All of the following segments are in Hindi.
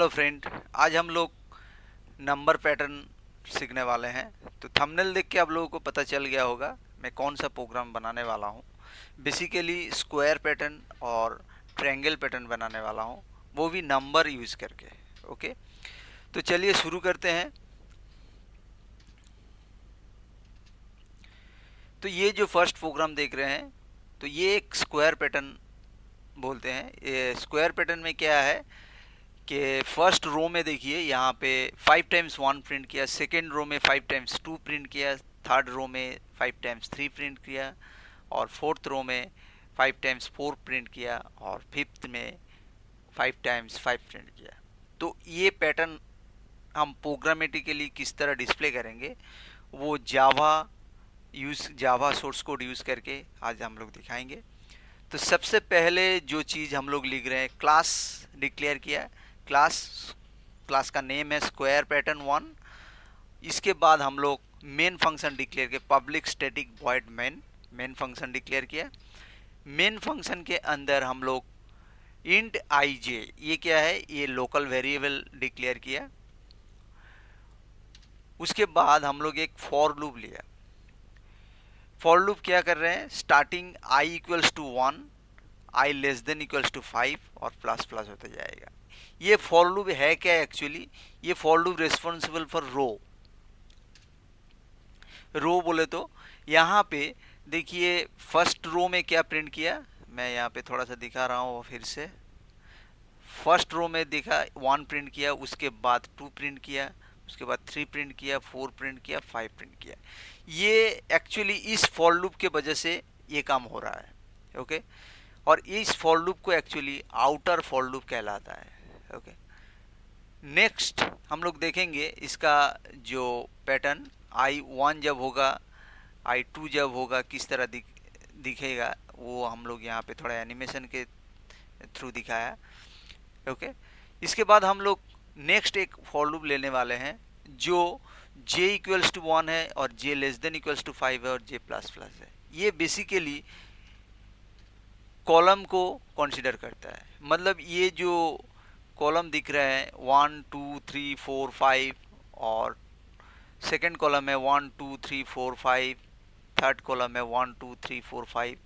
हेलो फ्रेंड, आज हम लोग नंबर पैटर्न सीखने वाले हैं। तो थंबनेल देख के आप लोगों को पता चल गया होगा मैं कौन सा प्रोग्राम बनाने वाला हूँ। बेसिकली स्क्वायर पैटर्न और ट्रायंगल पैटर्न बनाने वाला हूँ, वो भी नंबर यूज़ करके। ओके, तो चलिए शुरू करते हैं। तो ये जो फर्स्ट प्रोग्राम देख रहे हैं, तो ये एक स्क्वायर पैटर्न बोलते हैं। ये स्क्वायर पैटर्न में क्या है कि फर्स्ट रो में देखिए यहाँ पे 5 टाइम्स 1 प्रिंट किया, सेकेंड रो में 5 टाइम्स 2 प्रिंट किया, थर्ड रो में 5 टाइम्स 3 प्रिंट किया, और फोर्थ रो में 5 टाइम्स 4 प्रिंट किया, और फिफ्थ में 5 टाइम्स 5 प्रिंट किया। तो ये पैटर्न हम प्रोग्रामेटिकली किस तरह डिस्प्ले करेंगे वो जावा सोर्स कोड यूज़ करके आज हम लोग दिखाएंगे। तो सबसे पहले जो चीज़ हम लोग लिख रहे हैं, क्लास डिक्लेयर किया। क्लास का नेम है स्क्वायर पैटर्न 1। इसके बाद हम लोग मेन फंक्शन डिक्लेयर किया, public static void main function declare किया। मेन फंक्शन के अंदर हम लोग इंट आई जे, ये क्या है, ये लोकल वेरिएबल डिक्लेयर किया। उसके बाद हम लोग एक फॉर लूप लिया। फॉर लूप क्या कर रहे हैं, starting I equals to 1, I less than equals to 5 और प्लस प्लस होते जाएगा। ये फॉर लूप है क्या एक्चुअली, ये फॉर लूप रिस्पॉन्सिबल फॉर रो बोले तो यहाँ पे देखिए फर्स्ट रो में क्या प्रिंट किया, मैं यहाँ पे थोड़ा सा दिखा रहा हूँ फिर से। फर्स्ट रो में देखा 1 प्रिंट किया, उसके बाद 2 प्रिंट किया, उसके बाद 3 प्रिंट किया, 4 प्रिंट किया, 5 प्रिंट किया। ये एक्चुअली इस फॉर लूप के वजह से ये काम हो रहा है। ओके, और इस फॉर लूप को एक्चुअली आउटर फॉर लूप कहलाता है। ओके, नेक्स्ट हम लोग देखेंगे इसका जो पैटर्न, I1 जब होगा, I2 जब होगा, किस तरह दिखेगा वो हम लोग यहाँ पे थोड़ा एनिमेशन के थ्रू दिखाया। ओके, इसके बाद हम लोग नेक्स्ट एक फॉर लूप लेने वाले हैं जो j इक्वल्स टू 1 है और j less than equals to 5 है और j प्लस प्लस है। ये बेसिकली कॉलम को कंसीडर करता है। मतलब ये जो कॉलम दिख रहे हैं 1 2 3 4 5, और सेकंड कॉलम है 1 2 3 4 5, थर्ड कॉलम है 1 2 3 4 5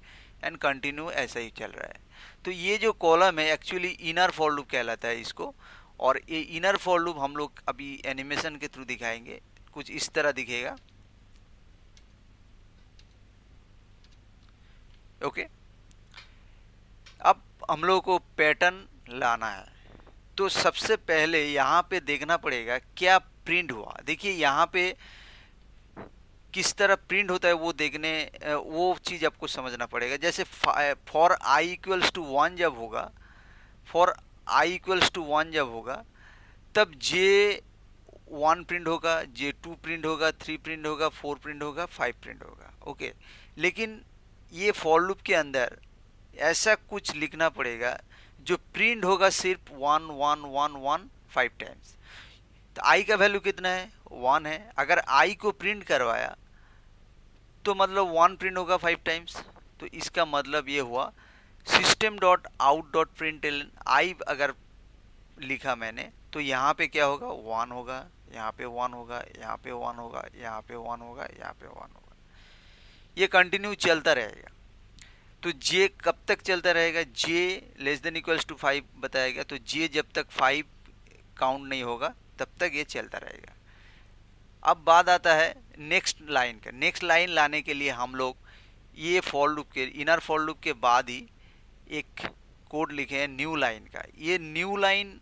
एंड कंटिन्यू ऐसा ही चल रहा है। तो ये जो कॉलम है एक्चुअली इनर फॉर लूप कहलाता है इसको, और ये इनर फॉर लूप हम लोग अभी एनिमेशन के थ्रू दिखाएंगे। कुछ इस तरह दिखेगा। ओके, अब हम लोग को पैटर्न लाना है। तो सबसे पहले यहाँ पे देखना पड़ेगा क्या प्रिंट हुआ। देखिए यहाँ पे किस तरह प्रिंट होता है वो चीज़ आपको समझना पड़ेगा। जैसे फॉर आई इक्वल्स टू 1 जब होगा, तब J1 प्रिंट होगा, J2 प्रिंट होगा, 3 प्रिंट होगा, 4 प्रिंट होगा, 5 प्रिंट होगा। ओके, लेकिन ये फॉर लूप के अंदर ऐसा कुछ लिखना पड़ेगा जो प्रिंट होगा सिर्फ 1 1 1 1 5 टाइम्स। तो आई का वैल्यू कितना है, 1 है। अगर आई को प्रिंट करवाया तो मतलब 1 प्रिंट होगा 5 टाइम्स। तो इसका मतलब ये हुआ system dot out dot print I अगर लिखा मैंने, तो यहाँ पे क्या होगा, 1 होगा, यहाँ पे 1 होगा, यहाँ पे 1 होगा, यहाँ पे 1 होगा, यहाँ पे 1 होगा। ये कंटिन्यू चलता रहेगा। तो J कब तक चलता रहेगा, J less than equals to 5 बताया गया। तो J जब तक 5 काउंट नहीं होगा तब तक ये चलता रहेगा। अब बात आता है नेक्स्ट लाइन का। नेक्स्ट लाइन लाने के लिए हम लोग ये फॉर लूप के इनर फॉर लूप के बाद ही एक कोड लिखे हैं न्यू लाइन का। ये न्यू लाइन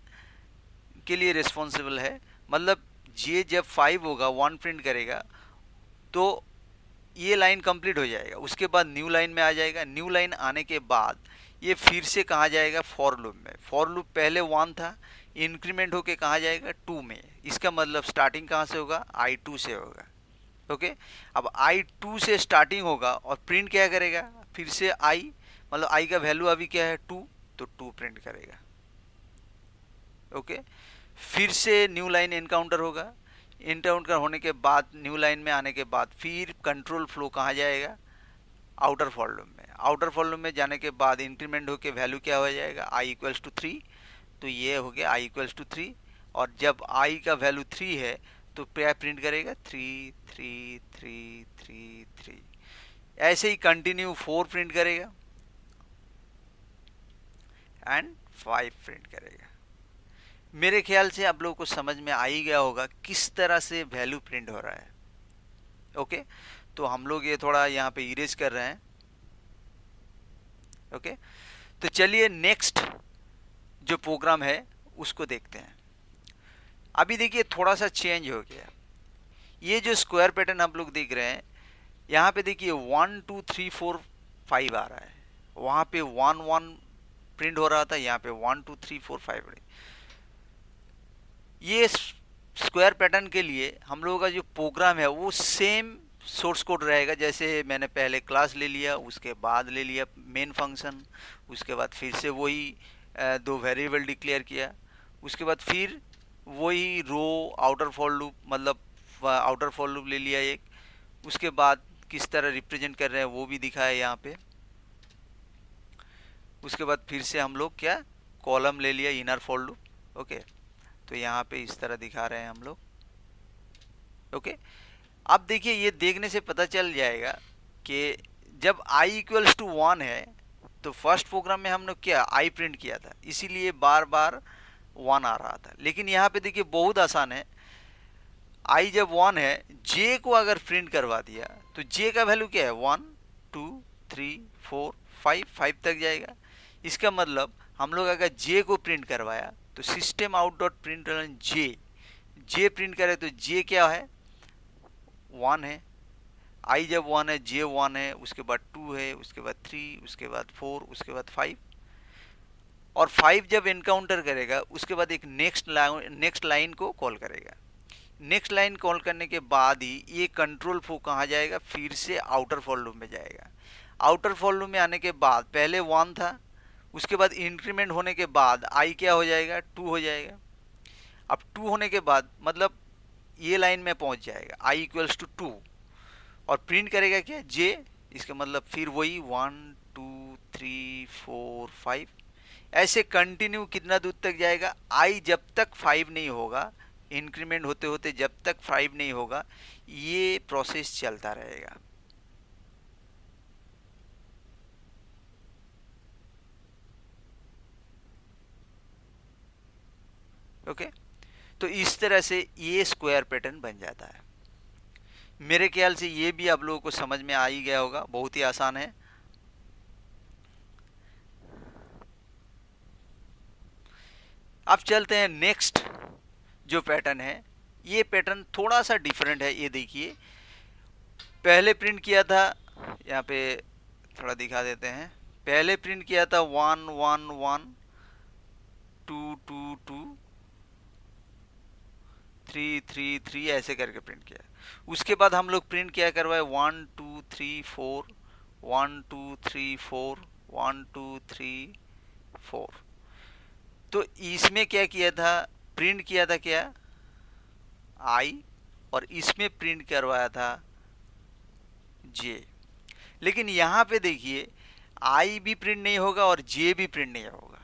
के लिए रिस्पॉन्सिबल है। मतलब J जब 5 होगा, 1 प्रिंट करेगा, तो ये लाइन कंप्लीट हो जाएगा। उसके बाद न्यू लाइन में आ जाएगा। न्यू लाइन आने के बाद ये फिर से कहाँ जाएगा, फॉर लूप में। फॉर लूप पहले 1 था, इंक्रीमेंट होके कहाँ जाएगा, 2 में। इसका मतलब स्टार्टिंग कहाँ से होगा, I2 से होगा। ओके, अब I2 से स्टार्टिंग होगा और प्रिंट क्या करेगा, फिर से I, मतलब I का वैल्यू अभी क्या है 2, तो 2 प्रिंट करेगा। ओके, फिर से न्यू लाइन एनकाउंटर होगा। एनकाउंटर होने के बाद न्यू लाइन में आने के बाद फिर कंट्रोल फ्लो कहाँ जाएगा, आउटर फॉर लूप में। आउटर फॉर लूप में जाने के बाद इंक्रीमेंट होके वैल्यू क्या हो जाएगा, I इक्वल्स टू 3। तो ये हो गया I इक्वल्स टू 3। और जब आई का वैल्यू 3 है तो क्या प्रिंट करेगा, 3 3 3 3 3। ऐसे ही कंटिन्यू 4 प्रिंट करेगा एंड 5 प्रिंट करेगा। मेरे ख्याल से आप लोगों को समझ में आ ही गया होगा किस तरह से वैल्यू प्रिंट हो रहा है। ओके, तो हम लोग ये थोड़ा यहाँ पे इरेज कर रहे हैं। ओके, तो चलिए नेक्स्ट जो प्रोग्राम है उसको देखते हैं। अभी देखिए थोड़ा सा चेंज हो गया। ये जो स्क्वायर पैटर्न आप लोग देख रहे हैं, यहाँ पे देखिए 1 2 3 4 5 आ रहा है, वहाँ पे 1 1 प्रिंट हो रहा था, यहाँ पे 1 2 3 4 5। ये स्क्वायर पैटर्न के लिए हम लोगों का जो प्रोग्राम है वो सेम सोर्स कोड रहेगा। जैसे मैंने पहले क्लास ले लिया, उसके बाद ले लिया मेन फंक्शन, उसके बाद फिर से वही दो वेरिएबल डिक्लेयर किया, उसके बाद फिर वही रो आउटर फॉर लूप, मतलब आउटर फॉर लूप ले लिया एक, उसके बाद किस तरह रिप्रेजेंट कर रहे हैं वो भी दिखाया यहाँ पे। उसके बाद फिर से हम लोग क्या कॉलम ले लिया इनर फॉर लूप। ओके, तो यहाँ पे इस तरह दिखा रहे हैं हम लोग। ओके, अब देखिए ये देखने से पता चल जाएगा कि जब i इक्वल्स टू 1 है तो फर्स्ट प्रोग्राम में हमने क्या i प्रिंट किया था, इसीलिए बार बार 1 आ रहा था। लेकिन यहाँ पे देखिए बहुत आसान है, i जब 1 है, j को अगर प्रिंट करवा दिया तो j का वैल्यू क्या है, 1 2 3 4 5 5 तक जाएगा। इसका मतलब हम लोग अगर j को प्रिंट करवाया तो system out dot print j print करे तो j क्या है, 1 है। i जब 1 है, j 1 है, उसके बाद 2 है, उसके बाद 3, उसके बाद 4, उसके बाद 5। और 5 जब एनकाउंटर करेगा उसके बाद एक नेक्स्ट लाइन को कॉल करेगा। नेक्स्ट लाइन कॉल करने के बाद ही ये कंट्रोल फ्लो कहाँ जाएगा, फिर से आउटर फॉर लूप में जाएगा। आउटर फॉर लूप में आने के बाद पहले 1 था, उसके बाद इंक्रीमेंट होने के बाद i क्या हो जाएगा, 2 हो जाएगा। अब 2 होने के बाद मतलब ये लाइन में पहुंच जाएगा i इक्वल्स टू 2 और प्रिंट करेगा क्या, j। इसका मतलब फिर वही 1 2 3 4 5 ऐसे कंटिन्यू कितना दूर तक जाएगा, i जब तक 5 नहीं होगा, इंक्रीमेंट होते होते जब तक 5 नहीं होगा, ये प्रोसेस चलता रहेगा। ओके, तो इस तरह से ये स्क्वायर पैटर्न बन जाता है। मेरे ख्याल से ये भी आप लोगों को समझ में आ ही गया होगा, बहुत ही आसान है। अब चलते हैं नेक्स्ट जो पैटर्न है। ये पैटर्न थोड़ा सा डिफरेंट है। ये देखिए पहले प्रिंट किया था, यहाँ पे थोड़ा दिखा देते हैं। पहले प्रिंट किया था 1 1 1 2 2 2 3 3 3 ऐसे करके प्रिंट किया। उसके बाद हम लोग प्रिंट क्या करवाए, 1 2 3 4 1 2 3 4 1 2 3 4। तो इसमें क्या किया था, प्रिंट किया था क्या, i, और इसमें प्रिंट करवाया था j। लेकिन यहाँ पे देखिए i भी प्रिंट नहीं होगा और j भी प्रिंट नहीं होगा,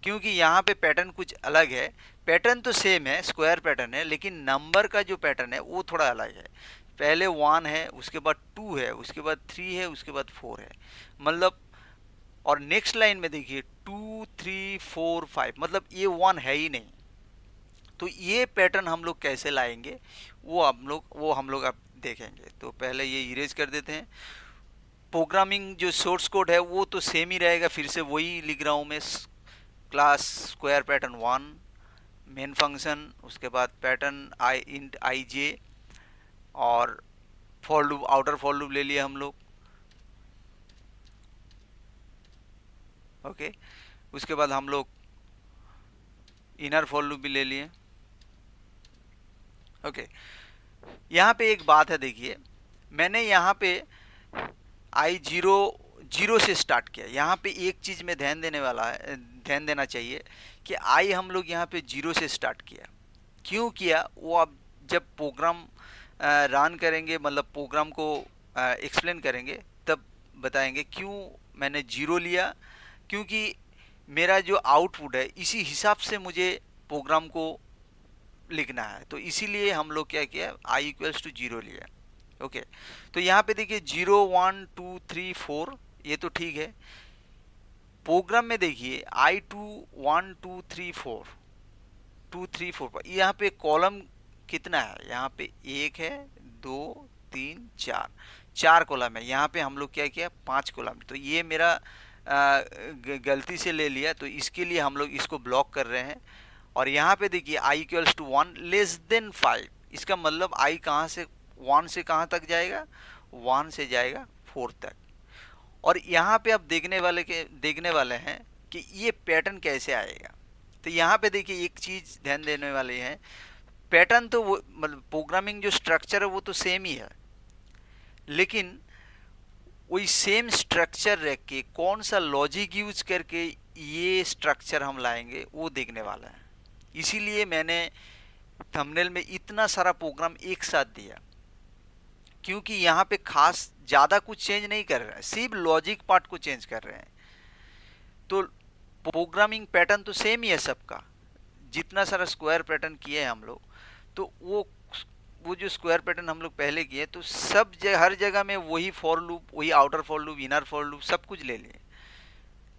क्योंकि यहाँ पे पैटर्न कुछ अलग है। पैटर्न तो सेम है, स्क्वायर पैटर्न है, लेकिन नंबर का जो पैटर्न है वो थोड़ा अलग है। पहले 1 है, उसके बाद 2 है, उसके बाद 3 है, उसके बाद 4 है, मतलब। और नेक्स्ट लाइन में देखिए 2 3 4 5, मतलब ये 1 है ही नहीं। तो ये पैटर्न हम लोग कैसे लाएंगे वो हम लोग अब देखेंगे। तो पहले ये इरेज कर देते हैं। प्रोग्रामिंग जो सोर्स कोड है वो तो सेम ही रहेगा, फिर से वही लिख रहा हूँ मैं। Class square pattern 1, main function, उसके बाद पैटर्न इंट आई जे, और for loop outer for loop ले लिया हम लोग। ओके, उसके बाद हम लोग इनर फॉर लूप भी ले लिए। ओके, यहाँ पे एक बात है, देखिए मैंने यहाँ पे आई जीरो से स्टार्ट किया। यहाँ पे एक चीज़ में ध्यान देना चाहिए कि आई हम लोग यहाँ पे 0 से स्टार्ट किया। क्यों किया वो अब जब प्रोग्राम रन करेंगे, मतलब प्रोग्राम को एक्सप्लेन करेंगे तब बताएंगे क्यों मैंने 0 लिया। क्योंकि मेरा जो आउटपुट है इसी हिसाब से मुझे प्रोग्राम को लिखना है, तो इसीलिए हम लोग क्या किया, आई इक्वल्स टू 0 लिया। ओके, तो यहाँ पे देखिए 0 1 2 3 4, ये तो ठीक है। प्रोग्राम में देखिए आई टू 1 2 3 4 2 3 4, यहाँ पे कॉलम कितना है, यहाँ पे एक है, दो, तीन, चार, चार कॉलम है। यहाँ पे हम लोग क्या किया, पांच कॉलम। तो ये मेरा गलती से ले लिया, तो इसके लिए हम लोग इसको ब्लॉक कर रहे हैं। और यहाँ पे देखिए आई इक्वल्स टू 1 लेस देन 5, इसका मतलब आई कहाँ से, 1 से कहाँ तक जाएगा, 1 से जाएगा 4 तक। और यहाँ पे आप देखने वाले हैं कि ये पैटर्न कैसे आएगा। तो यहाँ पे देखिए एक चीज ध्यान देने वाली है, पैटर्न तो वो मतलब प्रोग्रामिंग जो स्ट्रक्चर है वो तो सेम ही है, लेकिन वही सेम स्ट्रक्चर रख के कौन सा लॉजिक यूज करके ये स्ट्रक्चर हम लाएंगे वो देखने वाला है। इसीलिए मैंने थंबनेल में इतना सारा प्रोग्राम एक साथ दिया, क्योंकि यहाँ पे खास ज़्यादा कुछ चेंज नहीं कर रहे हैं, सिर्फ लॉजिक पार्ट को चेंज कर रहे हैं। तो प्रोग्रामिंग पैटर्न तो सेम ही है सबका, जितना सारा स्क्वायर पैटर्न किए हैं हम लोग, तो वो जो स्क्वायर पैटर्न हम लोग पहले किए, तो सब हर जगह में वही फॉर लूप, वही outer for loop, inner for loop, सब कुछ ले लिए।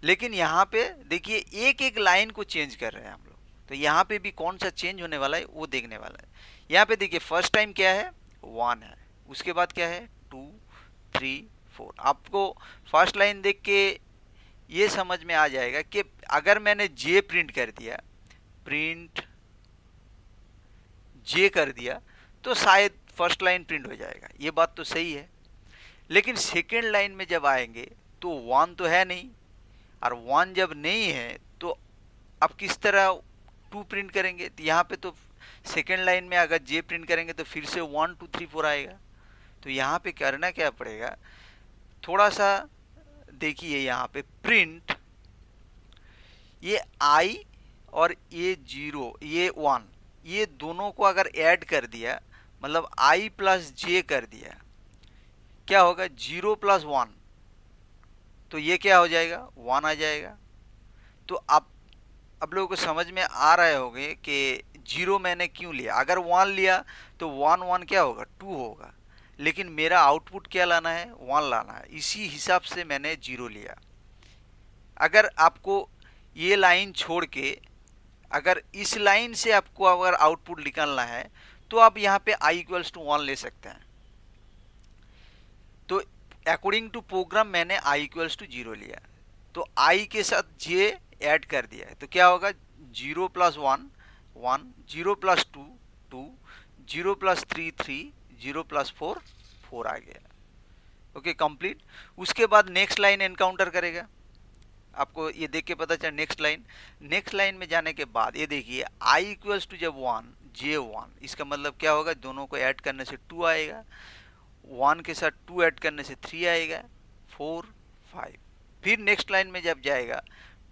लेकिन यहाँ पे देखिए एक एक लाइन को चेंज कर रहे हैं हम लोग, तो यहाँ पे भी कौन सा चेंज होने वाला है वो देखने वाला है। यहाँ पे देखिए फर्स्ट टाइम क्या है, 1 है, उसके बाद क्या है 2 3 4। आपको फर्स्ट लाइन देख के ये समझ में आ जाएगा कि अगर मैंने जे प्रिंट कर दिया, प्रिंट जे कर दिया, तो शायद फर्स्ट लाइन प्रिंट हो जाएगा, ये बात तो सही है। लेकिन सेकेंड लाइन में जब आएंगे तो 1 तो है नहीं, और 1 जब नहीं है तो आप किस तरह 2 प्रिंट करेंगे। तो यहाँ पे तो सेकेंड लाइन में अगर जे प्रिंट करेंगे तो फिर से 1 2 3 4 आएगा। तो यहाँ पे करना क्या पड़ेगा, थोड़ा सा देखिए, यहाँ पे प्रिंट ये आई और ये 0 ये 1, ये दोनों को अगर ऐड कर दिया, मतलब आई प्लस जे कर दिया, क्या होगा 0 प्लस 1, तो ये क्या हो जाएगा 1 आ जाएगा। तो अब लोगों को समझ में आ रहे होंगे कि 0 मैंने क्यों लिया। अगर 1 लिया तो 1 1 क्या होगा 2 होगा, लेकिन मेरा आउटपुट क्या लाना है 1 लाना है, इसी हिसाब से मैंने 0 लिया। अगर आपको ये लाइन छोड़ के अगर इस लाइन से आपको अगर आउटपुट निकालना है तो आप यहाँ पे i इक्वल्स टू 1 ले सकते हैं। तो अकॉर्डिंग टू प्रोग्राम मैंने i इक्वल्स टू 0 लिया, तो i के साथ j ऐड कर दिया है, तो क्या होगा 0 प्लस 1 1, 0 प्लस 2 2, 0 प्लस 3 3, 0 प्लस 4 4 आ गया। Okay complete. उसके बाद नेक्स्ट लाइन एनकाउंटर करेगा, आपको ये देख के पता चला। नेक्स्ट लाइन में जाने के बाद ये देखिए i इक्वल्स टू जब 1 j 1, इसका मतलब क्या होगा, दोनों को ऐड करने से 2 आएगा, 1 के साथ 2 ऐड करने से 3 आएगा, 4 5। फिर नेक्स्ट लाइन में जब जाएगा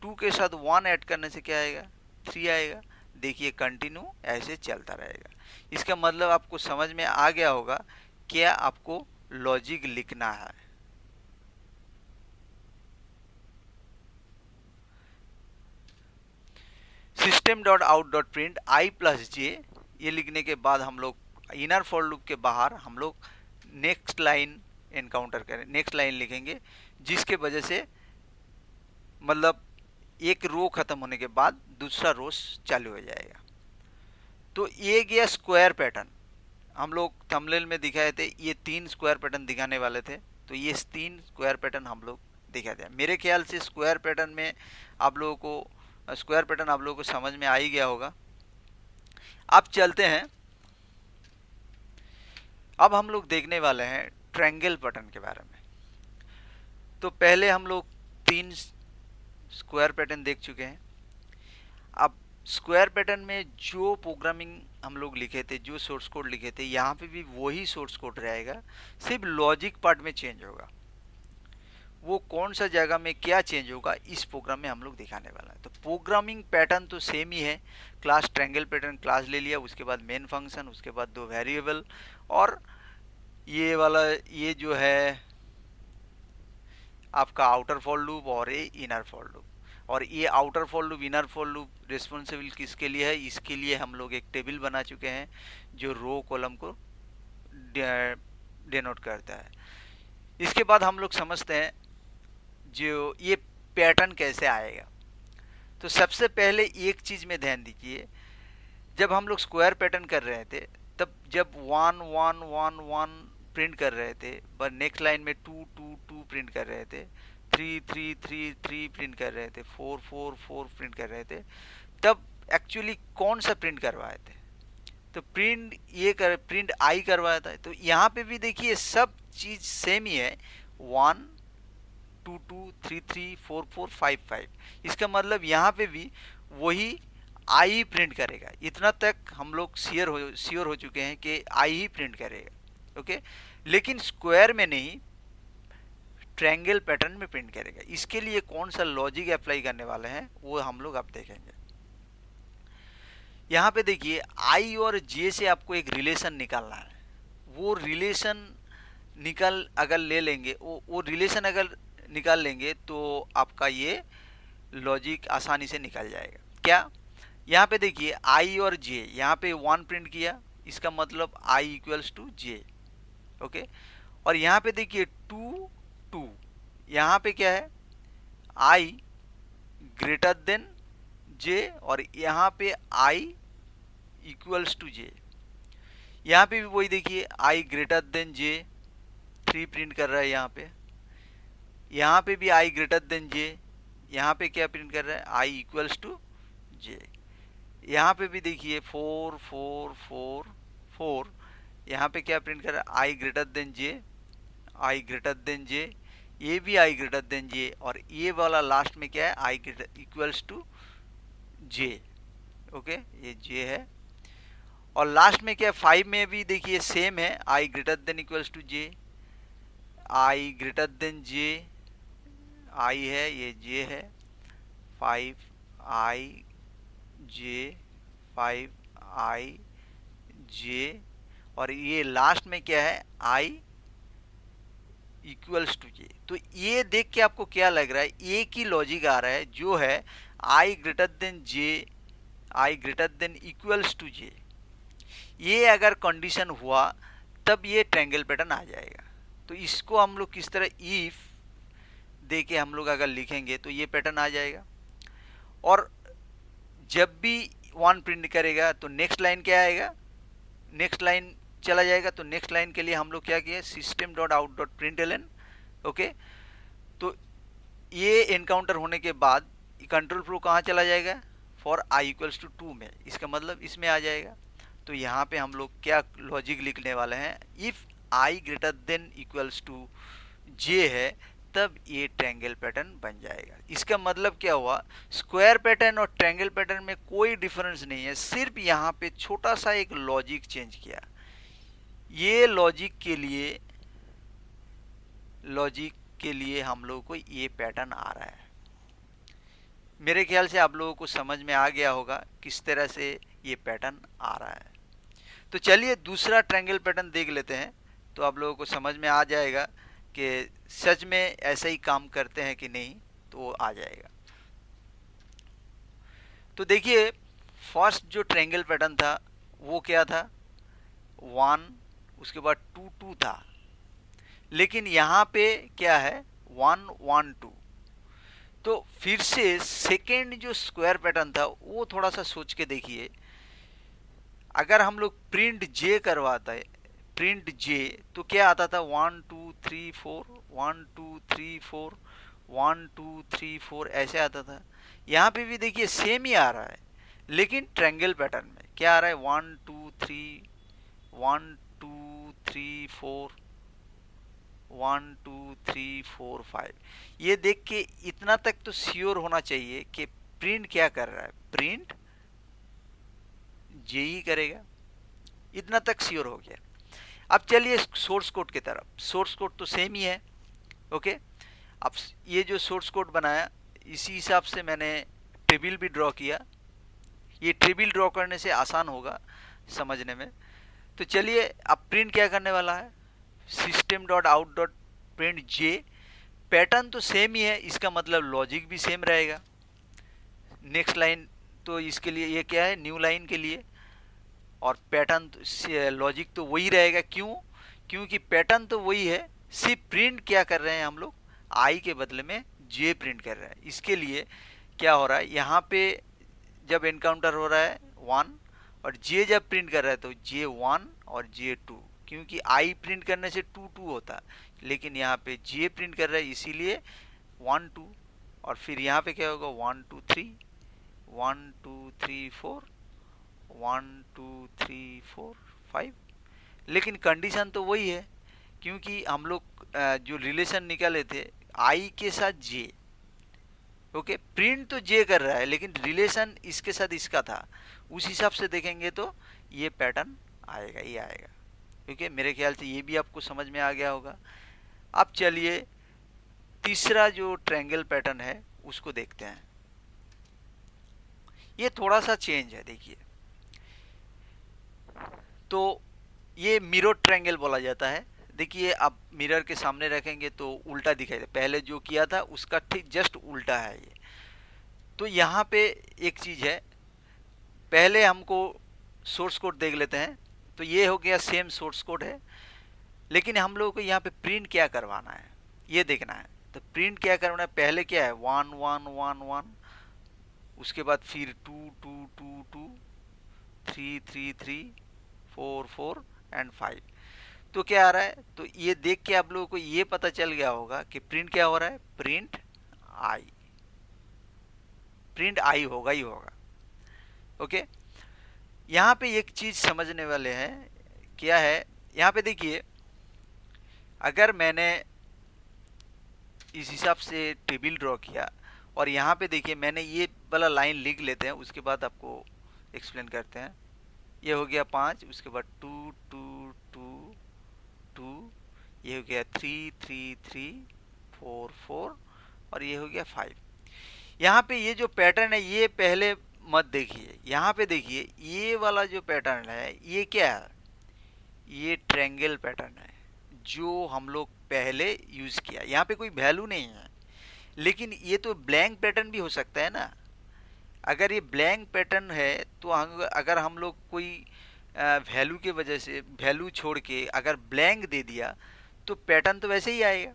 2 के साथ 1 ऐड करने से क्या आएगा 3 आएगा। देखिए कंटिन्यू ऐसे चलता रहेगा। इसका मतलब आपको समझ में आ गया होगा क्या आपको लॉजिक लिखना है। system.out.print i प्लस जे, ये लिखने के बाद हम लोग इनर फॉर लूप के बाहर हम लोग नेक्स्ट लाइन एनकाउंटर करें, नेक्स्ट लाइन लिखेंगे, जिसके वजह से मतलब एक रो खत्म होने के बाद दूसरा रो चालू हो जाएगा। तो ये गया स्क्वायर पैटर्न, हम लोग थंबनेल में दिखाए थे, ये 3 स्क्वायर पैटर्न दिखाने वाले थे, तो ये 3 स्क्वायर पैटर्न हम लोग दिखा दिया। मेरे ख्याल से स्क्वायर पैटर्न में आप लोगों को समझ में आ ही गया होगा। अब चलते हैं, अब हम लोग देखने वाले हैं ट्रायंगल पैटर्न के बारे में। तो पहले हम लोग 3 स्क्वायर पैटर्न देख चुके हैं। अब स्क्वायर पैटर्न में जो प्रोग्रामिंग हम लोग लिखे थे, जो सोर्स कोड लिखे थे, यहाँ पे भी वही सोर्स कोड रहेगा, सिर्फ लॉजिक पार्ट में चेंज होगा। वो कौन सा जगह में क्या चेंज होगा इस प्रोग्राम में हम लोग दिखाने वाला है। तो प्रोग्रामिंग पैटर्न तो सेम ही है, क्लास ट्रायंगल पैटर्न क्लास ले लिया, उसके बाद मेन फंक्शन, उसके बाद 2 वेरिएबल, और ये वाला ये जो है आपका आउटर फॉर लूप और ये इनर फॉर लूप। और ये outer for loop inner for loop responsible किसके लिए है, इसके लिए हम लोग एक टेबल बना चुके हैं जो रो कॉलम को डिनोट करता है। इसके बाद हम लोग समझते हैं जो ये पैटर्न कैसे आएगा। तो सबसे पहले एक चीज में ध्यान दीजिए, जब हम लोग स्क्वायर पैटर्न कर रहे थे तब जब 1 1 1 1 प्रिंट कर रहे थे, पर नेक्स्ट लाइन में 2 2 2 प्रिंट कर रहे थे, 3 3 3 3 प्रिंट कर रहे थे, 4 4 4 प्रिंट कर रहे थे, तब एक्चुअली कौन सा प्रिंट करवाए थे, तो प्रिंट आई करवाया था। तो यहाँ पे भी देखिए सब चीज सेम ही है, 1 2 2 3 3 4 4 5 5। इसका मतलब यहाँ पे भी वही आई प्रिंट करेगा। इतना तक हम लोग श्योर हो चुके हैं कि आई ही प्रिंट करेगा। ओके, लेकिन स्क्वायर में नहीं, ट्रायंगल पैटर्न में प्रिंट करेगा। इसके लिए कौन सा लॉजिक अप्लाई करने वाले हैं वो हम लोग अब देखेंगे। यहाँ पे देखिए आई और जे से आपको एक रिलेशन निकालना है। वो रिलेशन अगर ले लेंगे, वो रिलेशन अगर निकाल लेंगे तो आपका ये लॉजिक आसानी से निकल जाएगा। क्या, यहाँ पे देखिए आई और जे, यहाँ पे 1 प्रिंट किया, इसका मतलब आई इक्वल्स टू जे। ओके, और यहाँ पे देखिए 2 2, यहाँ पे क्या है, आई ग्रेटर देन जे, और यहाँ पे आई इक्वल्स टू जे। यहाँ पे भी वही देखिए I greater than J, 3 print कर रहा है यहाँ पे भी आई ग्रेटर देन जे, यहाँ पे क्या प्रिंट कर रहा है, आई इक्वल्स टू जे। यहाँ पे भी देखिए 4 4 4 4, यहाँ पे क्या प्रिंट कर रहा है, I greater than J, I greater than जे, ये भी आई ग्रेटर देन जे, और ये वाला लास्ट में क्या है, I greater equals to J. Okay, ये जे है। और लास्ट में क्या, 5 में भी देखिए सेम है, I greater than equals to J, I greater than J, I है, ये जे है, 5 आई जे, 5 आई जे, और ये लास्ट में क्या है, आई इक्वल्स टू जे। तो ये देख के आपको क्या लग रहा है, एक ही लॉजिक आ रहा है जो है I greater than J, I greater than equals to J. ये अगर कंडीशन हुआ तब ये ट्रायंगल पैटर्न आ जाएगा। तो इसको हम लोग किस तरह इफ दे के हम लोग अगर लिखेंगे तो ये पैटर्न आ जाएगा। और जब भी 1 प्रिंट करेगा तो नेक्स्ट लाइन क्या आएगा, नेक्स्ट लाइन चला जाएगा। तो नेक्स्ट लाइन के लिए हम लोग क्या किए, system dot out dot println. Okay, तो ये एनकाउंटर होने के बाद कंट्रोल फ्लो कहाँ चला जाएगा, फॉर आई इक्वल्स टू 2 में, इसका मतलब इसमें आ जाएगा। तो यहाँ पे हम लोग क्या लॉजिक लिखने वाले हैं, if I greater than equals to J है तब ये ट्रायंगल पैटर्न बन जाएगा। इसका मतलब क्या हुआ, स्क्वायर पैटर्न और ट्रायंगल पैटर्न में कोई डिफरेंस नहीं है, सिर्फ यहाँ पे छोटा सा एक लॉजिक चेंज किया। ये लॉजिक के लिए हम लोगों को ये पैटर्न आ रहा है। मेरे ख्याल से आप लोगों को समझ में आ गया होगा किस तरह से ये पैटर्न आ रहा है। तो चलिए दूसरा ट्रायंगल पैटर्न देख लेते हैं, तो आप लोगों को समझ में आ जाएगा कि सच में ऐसे ही काम करते हैं कि नहीं, तो आ जाएगा। तो देखिए फर्स्ट जो ट्रायंगल पैटर्न था वो क्या था, 1, उसके बाद 2 2 था, लेकिन यहाँ पे क्या है, 1 1 2। तो फिर से सेकेंड जो स्क्वायर पैटर्न था वो थोड़ा सा सोच के देखिए। अगर हम लोग प्रिंट जे करवाता है, प्रिंट जे, तो क्या आता था, 1 2 3 4, 1 2 3 4, 1 2 3 4 ऐसे आता था। यहाँ पे भी देखिए सेम ही आ रहा है, लेकिन ट्रायंगल पैटर्न में क्या आ रहा है, 1 2 3 1 2 3 4, 1 2 3 4 5। ये देख के इतना तक तो श्योर होना चाहिए कि प्रिंट क्या कर रहा है, प्रिंट जे ही करेगा। इतना तक श्योर हो गया। अब चलिए सोर्स कोड की तरफ। सोर्स कोड तो सेम ही है। ओके, अब ये जो सोर्स कोड बनाया इसी हिसाब से मैंने टेबल भी ड्रॉ किया। ये टेबल ड्रॉ करने से आसान होगा समझने में। तो चलिए अब प्रिंट क्या करने वाला है, system dot out dot print J. Pattern तो सेम ही है, इसका मतलब लॉजिक भी सेम रहेगा। नेक्स्ट लाइन तो इसके लिए ये क्या है, न्यू लाइन के लिए। और पैटर्न लॉजिक तो वही रहेगा, क्यों, क्योंकि पैटर्न तो वही है, सिर्फ प्रिंट क्या कर रहे हैं हम लोग, आई के बदले में जे प्रिंट कर रहे हैं। इसके लिए क्या हो रहा है, यहाँ पे जब एनकाउंटर हो रहा है 1 और जे जब प्रिंट कर रहा है तो J1 और J2, क्योंकि आई प्रिंट करने से 2 होता है, लेकिन यहाँ पे जे प्रिंट कर रहा है इसीलिए 1 2। और फिर यहाँ पे क्या होगा 1 2 3 1 2 3 4 1 2 3 4 5। लेकिन कंडीशन तो वही है, क्योंकि हम लोग जो रिलेशन निकाले थे आई के साथ जे, ओके, प्रिंट तो जे कर रहा है लेकिन रिलेशन इसके साथ इसका था, उस हिसाब से देखेंगे तो ये पैटर्न आएगा, ये आएगा। ओके, मेरे ख्याल से ये भी आपको समझ में आ गया होगा। अब चलिए तीसरा जो ट्रायंगल पैटर्न है उसको देखते हैं। ये थोड़ा सा चेंज है, देखिए, तो ये मिरर ट्रायंगल बोला जाता है। देखिए अब मिरर के सामने रखेंगे तो उल्टा दिखाई दे, पहले जो किया था उसका ठीक जस्ट उल्टा है ये। तो यहाँ पे एक चीज है, पहले हमको सोर्स कोड देख लेते हैं। तो ये हो गया सेम सोर्स कोड है, लेकिन हम लोगों को यहाँ पे प्रिंट क्या करवाना है ये देखना है। तो प्रिंट क्या करवाना है, पहले क्या है 1 1 1 1, उसके बाद फिर 2 2 2 2 3 3 3 4 4 एंड 5। तो क्या आ रहा है, तो ये देख के आप लोगों को ये पता चल गया होगा कि प्रिंट क्या हो रहा है, प्रिंट आई, प्रिंट आई होगा ही होगा। ओके, यहाँ पे एक चीज समझने वाले हैं, क्या है, यहाँ पे देखिए अगर मैंने इस हिसाब से टेबल ड्रॉ किया और यहाँ पे देखिए मैंने ये वाला लाइन लिख लेते हैं, उसके बाद आपको एक्सप्लेन करते हैं। ये हो गया 5, उसके बाद 2 2 2 2, ये हो गया 3 3 3 4 4 और ये हो गया 5। यहाँ पे ये जो पैटर्न है ये पहले मत देखिए, यहाँ पे देखिए ये वाला जो पैटर्न है ये क्या है, ये ट्रायंगल पैटर्न है जो हम लोग पहले यूज किया। यहाँ पे कोई वैल्यू नहीं है, लेकिन ये तो ब्लैंक पैटर्न भी हो सकता है ना। अगर ये ब्लैंक पैटर्न है तो अगर हम लोग कोई वैल्यू के वजह से वैल्यू छोड़ के अगर ब्लैंक दे दिया तो पैटर्न तो वैसे ही आएगा,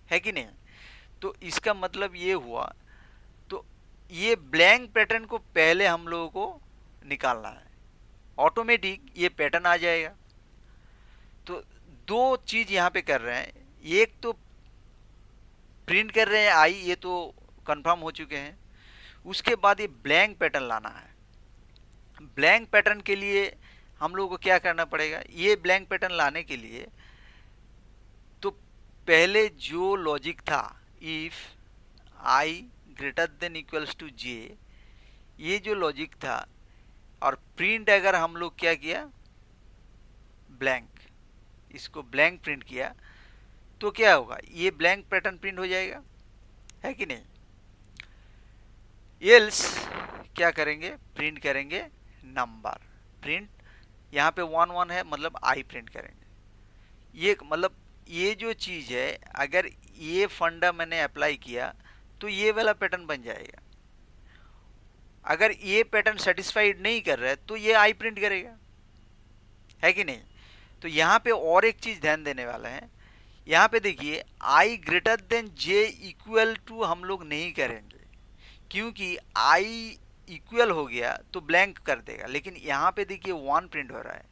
है कि नहीं। तो इसका मतलब ये हुआ, तो ये ब्लैंक पैटर्न को पहले हम लोगों को निकालना है, ऑटोमेटिक ये पैटर्न आ जाएगा। तो दो चीज यहाँ पे कर रहे हैं, एक तो प्रिंट कर रहे हैं आई, ये तो कंफर्म हो चुके हैं। उसके बाद ये ब्लैंक पैटर्न लाना है। ब्लैंक पैटर्न के लिए हम लोगों को क्या करना पड़ेगा, ये ब्लैंक पैटर्न लाने के लिए तो पहले जो लॉजिक था if I greater than equals to J, ये जो लॉजिक था, और प्रिंट अगर हम लोग क्या किया ब्लैंक, इसको ब्लैंक प्रिंट किया तो क्या होगा, ये ब्लैंक पैटर्न प्रिंट हो जाएगा, है कि नहीं। एल्स क्या करेंगे, प्रिंट करेंगे नंबर, प्रिंट यहाँ पे 1 1 है मतलब आई प्रिंट करेंगे। ये मतलब ये जो चीज है, अगर ये फंडा मैंने अप्लाई किया तो ये वाला पैटर्न बन जाएगा। अगर ये पैटर्न सेटिस्फाइड नहीं कर रहा है तो ये आई प्रिंट करेगा, है कि नहीं। तो यहाँ पे और एक चीज ध्यान देने वाला है, यहाँ पे देखिए I greater than J equal to हम लोग नहीं करेंगे, क्योंकि आई इक्वल हो गया तो ब्लैंक कर देगा। लेकिन यहाँ पे देखिए 1 प्रिंट हो रहा है,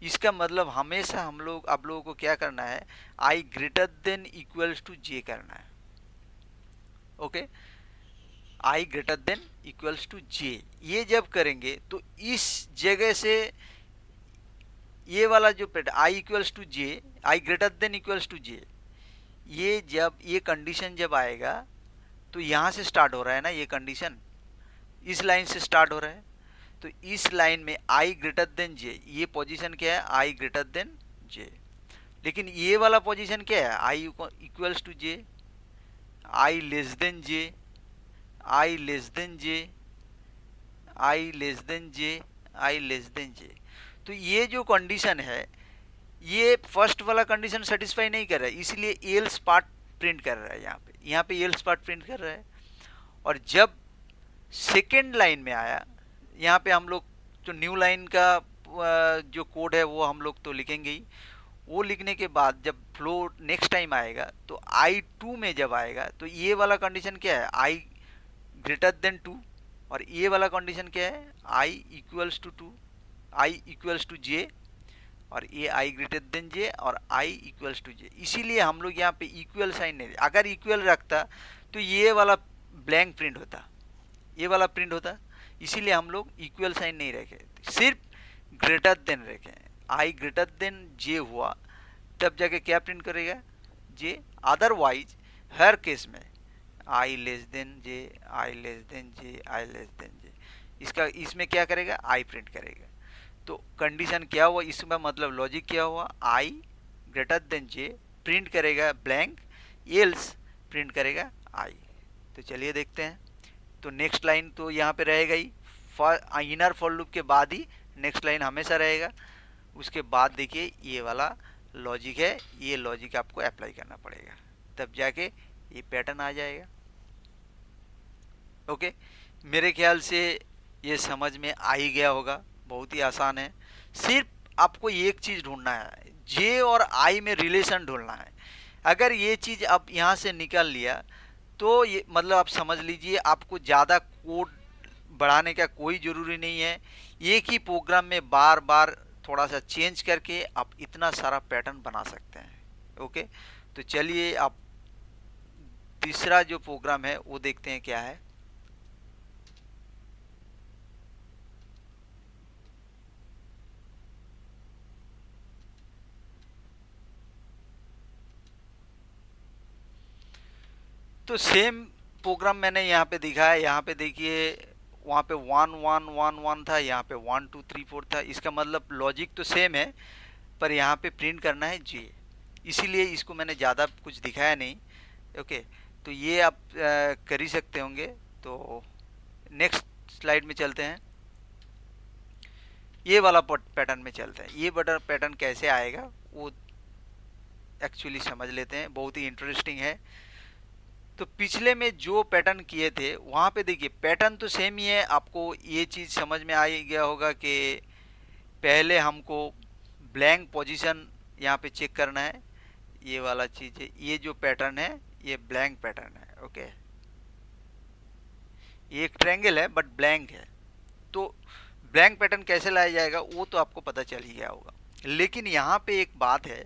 इसका मतलब हमेशा हम लोग आप लोगों को क्या करना है, I greater than equals to J करना है। Okay, I greater than equals to J, ये जब करेंगे तो इस जगह से ये वाला जो I equals to J, I greater than equals to J, ये जब ये कंडीशन जब आएगा तो यहाँ से स्टार्ट हो रहा है ना, ये कंडीशन इस लाइन से स्टार्ट हो रहा है। तो इस लाइन में आई ग्रेटर देन जे, ये पोजीशन क्या है, आई ग्रेटर देन जे। लेकिन ये वाला पोजीशन क्या है, I equals to J, I less than J, I less than J, I less than J, I less than J. तो ये जो कंडीशन है ये फर्स्ट वाला कंडीशन सेटिस्फाई नहीं कर रहा है, इसलिए एल्स पार्ट प्रिंट कर रहा है। यहाँ पे एल्स पार्ट प्रिंट कर रहा है। और जब सेकेंड लाइन में आया, यहाँ पे हम लोग जो न्यू लाइन का जो कोड है वो हम लोग तो लिखेंगे ही। वो लिखने के बाद जब फ्लो नेक्स्ट टाइम आएगा तो I2 में जब आएगा तो ये वाला कंडीशन क्या है, I ग्रेटर देन 2, और ये वाला कंडीशन क्या है, I equals to 2, I equals to J, और ये I ग्रेटर देन J और I इक्वल्स टू J। इसीलिए हम लोग यहाँ पे इक्वल साइन नहीं, अगर इक्वल रखता तो ये वाला ब्लैंक प्रिंट होता, ये वाला प्रिंट होता, इसीलिए हम लोग इक्वल साइन नहीं रखे, सिर्फ ग्रेटर देन रखे। I ग्रेटर देन J हुआ तब जाके क्या प्रिंट करेगा, J। अदरवाइज हर केस में I less than J, I less than J, I less than J, इसका इसमें क्या करेगा, I प्रिंट करेगा। तो कंडीशन क्या हुआ, इसका मतलब लॉजिक क्या हुआ, I greater than J print करेगा ब्लैंक, एल्स प्रिंट करेगा I। तो चलिए देखते हैं। तो नेक्स्ट लाइन तो यहाँ पे रहेगा ही, इनर फॉर लूप के बाद ही नेक्स्ट लाइन हमेशा रहेगा। उसके बाद देखिए ये वाला लॉजिक है, ये लॉजिक आपको अप्लाई करना पड़ेगा, तब जाके ये पैटर्न आ जाएगा। ओके, मेरे ख्याल से ये समझ में आ ही गया होगा, बहुत ही आसान है। सिर्फ आपको एक चीज़ ढूंढना है, जे और आई में रिलेशन ढूंढना है। अगर ये चीज़ आप यहाँ से निकाल लिया तो ये मतलब आप समझ लीजिए आपको ज़्यादा कोड बढ़ाने का कोई ज़रूरी नहीं है। एक ही प्रोग्राम में बार बार थोड़ा सा चेंज करके आप इतना सारा पैटर्न बना सकते हैं। ओके, तो चलिए आप तीसरा जो प्रोग्राम है वो देखते हैं क्या है। तो सेम प्रोग्राम मैंने यहाँ पे दिखाया, यहाँ पे देखिए वहाँ पे 1 1 1 1 था, यहाँ पे 1 2 3 4 था। इसका मतलब लॉजिक तो सेम है, पर यहाँ पे प्रिंट करना है J, इसीलिए इसको मैंने ज़्यादा कुछ दिखाया नहीं। ओके, तो ये आप कर ही सकते होंगे। तो नेक्स्ट स्लाइड में चलते हैं, ये वाला पैटर्न में चलते हैं। ये पैटर्न कैसे आएगा वो एक्चुअली समझ लेते हैं, बहुत ही इंटरेस्टिंग है। तो पिछले में जो पैटर्न किए थे वहाँ पे देखिए पैटर्न तो सेम ही है। आपको ये चीज़ समझ में आ ही गया होगा कि पहले हमको ब्लैंक पोजीशन यहाँ पे चेक करना है, ये वाला चीज़ है। ये जो पैटर्न है ये ब्लैंक पैटर्न है। ओके, ये एक ट्रायंगल है बट ब्लैंक है। तो ब्लैंक पैटर्न कैसे लाया जाएगा वो तो आपको पता चल ही गया होगा, लेकिन यहाँ पे एक बात है।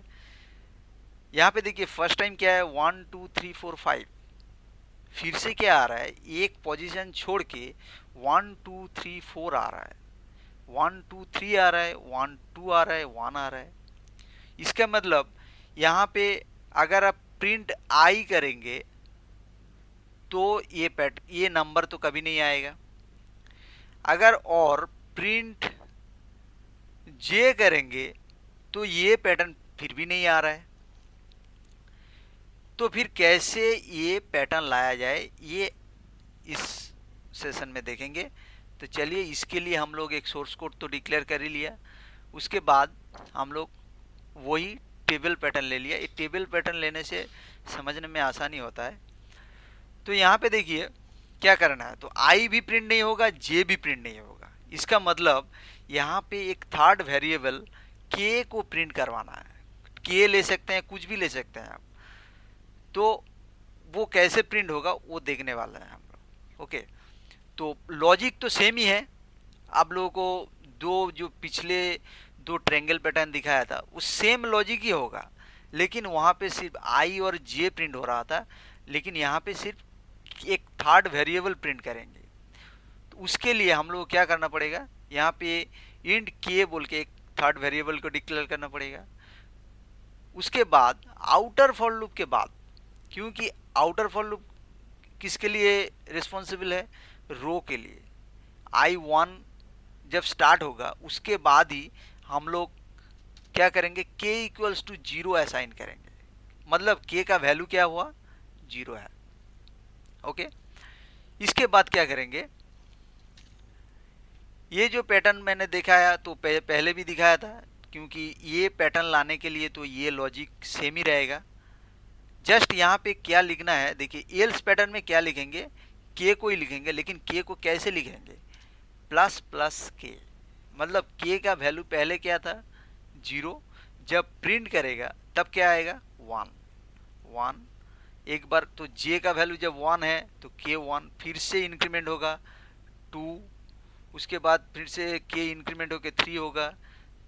यहाँ पे देखिए फर्स्ट टाइम क्या है, 1 2 3 4 5, फिर से क्या आ रहा है, एक पोजीशन छोड़ के 1 2 3 4 आ रहा है, 1 2 3 आ रहा है, 1 2 आ रहा है, 1 आ रहा है। इसका मतलब यहाँ पे अगर आप प्रिंट आई करेंगे तो ये नंबर तो कभी नहीं आएगा। अगर और प्रिंट जे करेंगे तो ये पैटर्न फिर भी नहीं आ रहा है। तो फिर कैसे ये पैटर्न लाया जाए ये इस सेशन में देखेंगे। तो चलिए इसके लिए हम लोग एक सोर्स कोड तो डिक्लेयर कर ही लिया, उसके बाद हम लोग वही टेबल पैटर्न ले लिया। ये टेबल पैटर्न लेने से समझने में आसानी होता है। तो यहाँ पे देखिए क्या करना है, तो आई भी प्रिंट नहीं होगा, जे भी प्रिंट नहीं होगा। इसका मतलब यहाँ पे एक थर्ड वेरिएबल के को प्रिंट करवाना है। के ले सकते हैं, कुछ भी ले सकते हैं आप। तो वो कैसे प्रिंट होगा वो देखने वाला है हम लोग। ओके, तो लॉजिक तो सेम ही है। आप लोगों को दो जो पिछले दो ट्रायंगल पैटर्न दिखाया था वो सेम लॉजिक ही होगा, लेकिन वहाँ पे सिर्फ आई और जे प्रिंट हो रहा था, लेकिन यहाँ पे सिर्फ एक थर्ड वेरिएबल प्रिंट करेंगे। तो उसके लिए हम लोग क्या करना पड़ेगा, यहाँ पे इंट के बोल के एक थर्ड वेरिएबल को डिक्लेयर करना पड़ेगा। उसके बाद आउटर फॉर लूप के बाद, क्योंकि आउटर फॉर लूप किसके लिए रिस्पॉन्सिबल है, रो के लिए। I1 जब स्टार्ट होगा उसके बाद ही हम लोग क्या करेंगे, k इक्वल्स टू 0 असाइन करेंगे। मतलब k का वैल्यू क्या हुआ, 0 है। ओके, इसके बाद क्या करेंगे, ये जो पैटर्न मैंने दिखाया तो पहले भी दिखाया था, क्योंकि ये पैटर्न लाने के लिए तो ये लॉजिक सेम ही रहेगा। जस्ट यहाँ पे क्या लिखना है, देखिए एल्स पैटर्न में क्या लिखेंगे, के को ही लिखेंगे, लेकिन के को कैसे लिखेंगे, प्लस प्लस के, मतलब के का वैल्यू पहले क्या था 0, जब प्रिंट करेगा तब क्या आएगा 1 1, एक बार तो जे का वैल्यू जब 1 है तो के 1, फिर से इंक्रीमेंट होगा 2, उसके बाद फिर से के इंक्रीमेंट होकर 3 होगा,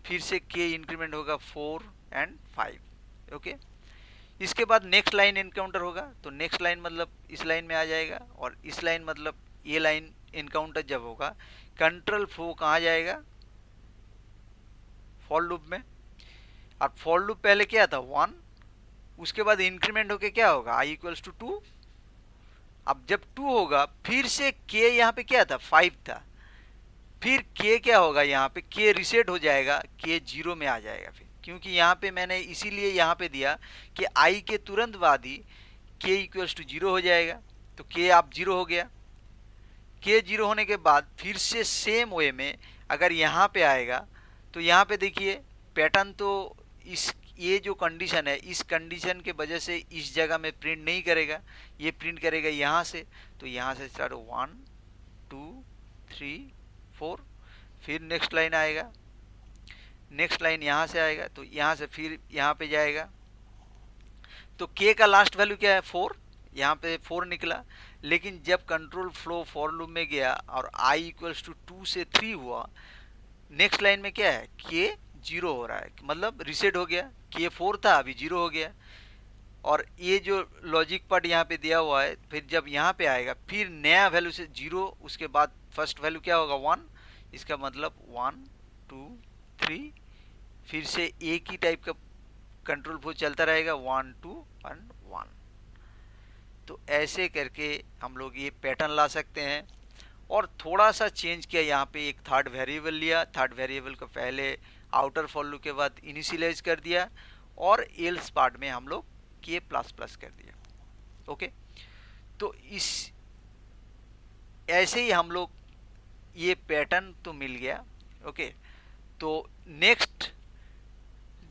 फिर से के इंक्रीमेंट होगा 4 एंड 5। ओके, इसके बाद नेक्स्ट लाइन इनकाउंटर होगा, तो नेक्स्ट लाइन मतलब इस लाइन में आ जाएगा, और इस लाइन मतलब ये लाइन इनकाउंटर जब होगा कंट्रोल फ्लो कहाँ जाएगा, फॉर लूप में। और फॉर लूप पहले क्या था 1, उसके बाद इंक्रीमेंट होके क्या होगा i इक्वल्स टू 2। अब जब 2 होगा फिर से k यहाँ पे क्या था 5 था, फिर k क्या होगा यहाँ पे k रिसेट हो जाएगा, k 0 में आ जाएगा फिर, क्योंकि यहाँ पे मैंने इसीलिए यहाँ पे दिया कि i के तुरंत बाद ही k इक्वल्स टू 0 हो जाएगा, तो k आप 0 हो गया। k 0 होने के बाद फिर से सेम वे में अगर यहाँ पे आएगा तो यहाँ पे देखिए पैटर्न तो इस ये जो कंडीशन है इस कंडीशन के वजह से इस जगह में प्रिंट नहीं करेगा, ये प्रिंट करेगा यहाँ से, तो यहाँ से स्टार्ट 1 2 3 4, फिर नेक्स्ट लाइन आएगा, नेक्स्ट लाइन यहाँ से आएगा, तो यहाँ से फिर यहाँ पे जाएगा, तो k का लास्ट वैल्यू क्या है 4, यहाँ पे 4 निकला, लेकिन जब कंट्रोल फ्लो फॉर लूप में गया और i इक्वल्स टू 2 से 3 हुआ, नेक्स्ट लाइन में क्या है k 0 हो रहा है, मतलब रिसेट हो गया, k 4 था अभी 0 हो गया। और ये जो लॉजिक पार्ट यहाँ पे दिया हुआ है, फिर जब यहाँ पे आएगा फिर नया वैल्यू से 0, उसके बाद फर्स्ट वैल्यू क्या होगा 1, इसका मतलब 1 2 3, फिर से एक ही टाइप का कंट्रोल फ्लो चलता रहेगा 1 2 एंड 1। तो ऐसे करके हम लोग ये पैटर्न ला सकते हैं। और थोड़ा सा चेंज किया, यहाँ पे एक थर्ड वेरिएबल लिया, थर्ड वेरिएबल को पहले आउटर फॉर लूप के बाद इनिशियलाइज कर दिया, और एल्स पार्ट में हम लोग के प्लस प्लस कर दिया। ओके, तो इस ऐसे ही हम लोग ये पैटर्न तो मिल गया। ओके, तो नेक्स्ट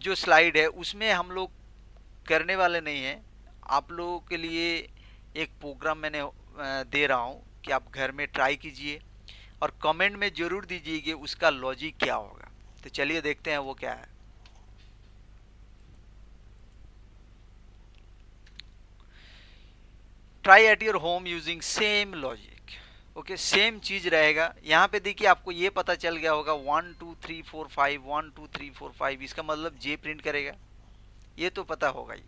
जो स्लाइड है उसमें हम लोग करने वाले नहीं हैं, आप लोगों के लिए एक प्रोग्राम मैंने दे रहा हूँ कि आप घर में ट्राई कीजिए और कमेंट में जरूर दीजिए कि उसका लॉजिक क्या होगा। तो चलिए देखते हैं वो क्या है। Try at your home using same logic. Okay, same चीज रहेगा। यहाँ पे देखिए आपको ये पता चल गया होगा 1 2 3 4 5 1 2 3 4 5, इसका मतलब जे प्रिंट करेगा, ये तो पता होगा ही।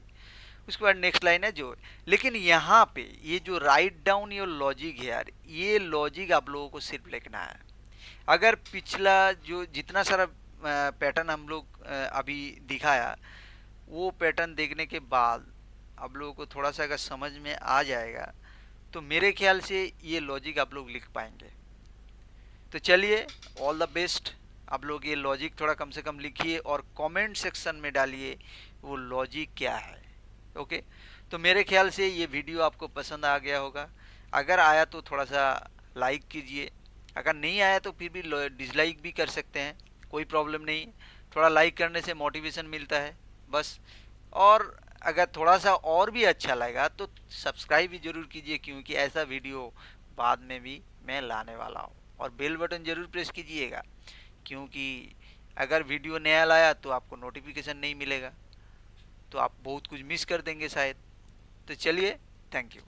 उसके बाद नेक्स्ट लाइन है जो, लेकिन यहाँ पे ये जो राइट डाउन योर लॉजिक है यार, ये लॉजिक आप लोगों को सिर्फ लिखना है। अगर पिछला जो जितना सारा पैटर्न हम लोग अभी दिखाया, वो पैटर्न देखने के बाद आप लोगों को थोड़ा सा अगर समझ में आ जाएगा तो मेरे ख्याल से ये लॉजिक आप लोग लिख पाएंगे। तो चलिए, ऑल द बेस्ट। आप लोग ये लॉजिक थोड़ा कम से कम लिखिए और कमेंट सेक्शन में डालिए वो लॉजिक क्या है। ओके, तो मेरे ख्याल से ये वीडियो आपको पसंद आ गया होगा। अगर आया तो थोड़ा सा लाइक कीजिए, अगर नहीं आया तो फिर भी डिसलाइक भी कर सकते हैं, कोई प्रॉब्लम नहीं। थोड़ा लाइक करने से मोटिवेशन मिलता है बस। और अगर थोड़ा सा और भी अच्छा लगा तो सब्सक्राइब भी जरूर कीजिए, क्योंकि ऐसा वीडियो बाद में भी मैं लाने वाला हूँ। और बेल बटन जरूर प्रेस कीजिएगा, क्योंकि अगर वीडियो नया लाया तो आपको नोटिफिकेशन नहीं मिलेगा, तो आप बहुत कुछ मिस कर देंगे शायद। तो चलिए, थैंक यू।